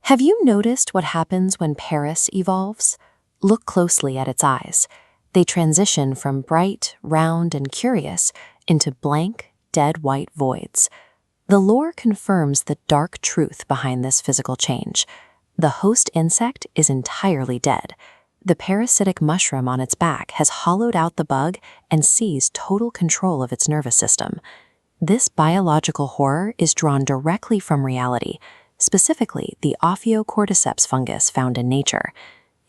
Have you noticed what happens when Paras evolves? Look closely at its eyes. They transition from bright, round, and curious into blank, dead white voids. The lore confirms the dark truth behind this physical change. The host insect is entirely dead. The parasitic mushroom on its back has hollowed out the bug and seized total control of its nervous system. This biological horror is drawn directly from reality, specifically the Ophiocordyceps fungus found in nature.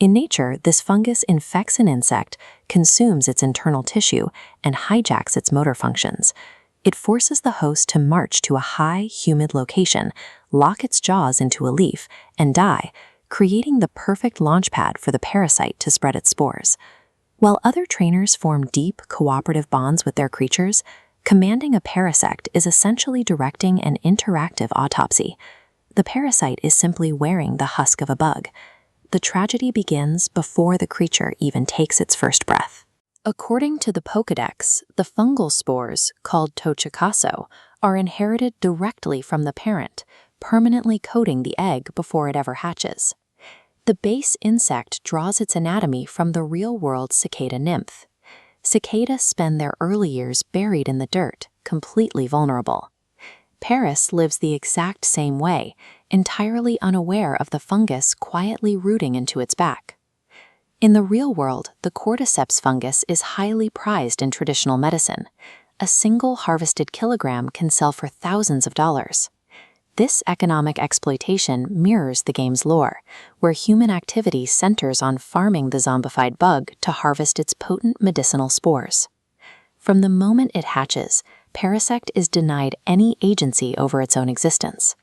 In nature, this fungus infects an insect, consumes its internal tissue, and hijacks its motor functions. It forces the host to march to a high, humid location, lock its jaws into a leaf, and die, creating the perfect launchpad for the parasite to spread its spores. While other trainers form deep, cooperative bonds with their creatures, commanding a parasect is essentially directing an interactive autopsy. The parasite is simply wearing the husk of a bug. The tragedy begins before the creature even takes its first breath. According to the Pokédex, the fungal spores, called Tochujukaso, are inherited directly from the parent, permanently coating the egg before it ever hatches. The base insect draws its anatomy from the real-world cicada nymph. Cicadas spend their early years buried in the dirt, completely vulnerable. Paras lives the exact same way, entirely unaware of the fungus quietly rooting into its back. In the real world, the cordyceps fungus is highly prized in traditional medicine. A single harvested kilogram can sell for thousands of dollars. This economic exploitation mirrors the game's lore, where human activity centers on farming the zombified bug to harvest its potent medicinal spores. From the moment it hatches, Parasect is denied any agency over its own existence.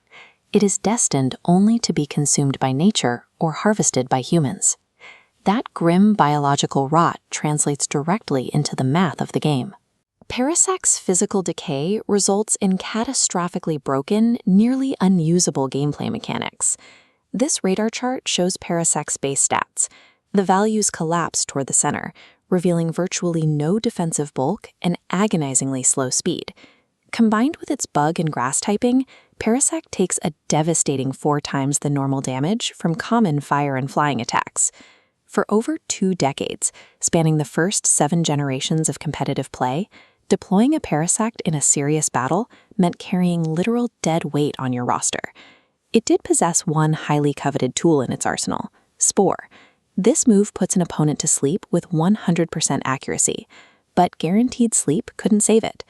It is destined only to be consumed by nature or harvested by humans. That grim biological rot translates directly into the math of the game. Parasect's physical decay results in catastrophically broken, nearly unusable gameplay mechanics. This radar chart shows Parasect's base stats. The values collapse toward the center, revealing virtually no defensive bulk and agonizingly slow speed. Combined with its bug and grass typing, Parasect takes a devastating 4 times the normal damage from common fire and flying attacks. For over 2 decades, spanning the first 7 generations of competitive play, deploying a Parasect in a serious battle meant carrying literal dead weight on your roster. It did possess one highly coveted tool in its arsenal, Spore. This move puts an opponent to sleep with 100% accuracy, but guaranteed sleep couldn't save it.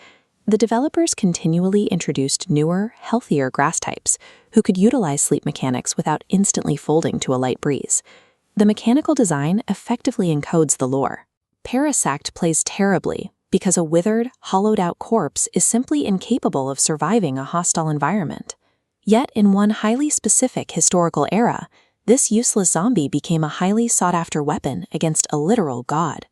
The developers continually introduced newer, healthier grass types who could utilize sleep mechanics without instantly folding to a light breeze. The mechanical design effectively encodes the lore. Parasect plays terribly because a withered, hollowed-out corpse is simply incapable of surviving a hostile environment. Yet in one highly specific historical era, this useless zombie became a highly sought-after weapon against a literal god.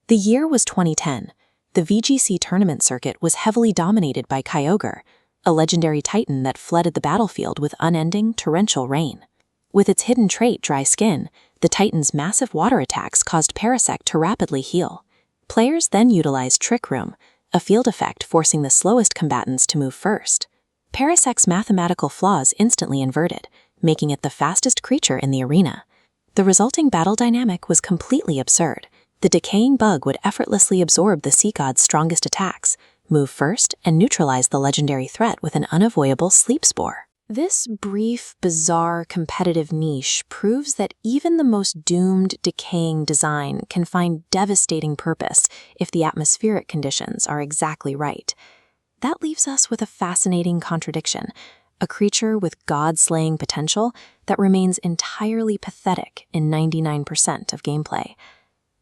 The year was 2010. The VGC tournament circuit was heavily dominated by Kyogre, a legendary titan that flooded the battlefield with unending, torrential rain. With its hidden trait, dry skin, the titan's massive water attacks caused Parasect to rapidly heal. Players then utilized Trick Room, a field effect forcing the slowest combatants to move first. Parasect's mathematical flaws instantly inverted, making it the fastest creature in the arena. The resulting battle dynamic was completely absurd. The decaying bug would effortlessly absorb the sea god's strongest attacks, move first, and neutralize the legendary threat with an unavoidable sleep spore. This brief, bizarre, competitive niche proves that even the most doomed, decaying design can find devastating purpose if the atmospheric conditions are exactly right. That leaves us with a fascinating contradiction, a creature with god-slaying potential that remains entirely pathetic in 99% of gameplay.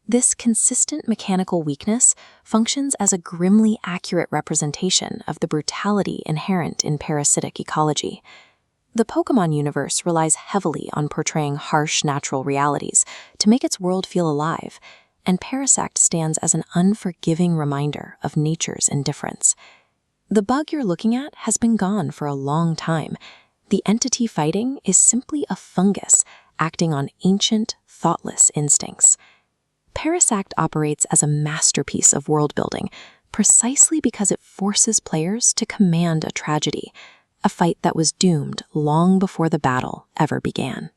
This consistent mechanical weakness functions as a grimly accurate representation of the brutality inherent in parasitic ecology. The Pokémon universe relies heavily on portraying harsh natural realities to make its world feel alive, and Parasect stands as an unforgiving reminder of nature's indifference. The bug you're looking at has been gone for a long time. The entity fighting is simply a fungus acting on ancient, thoughtless instincts. Parasect operates as a masterpiece of world building precisely because it forces players to command a tragedy, a fight that was doomed long before the battle ever began.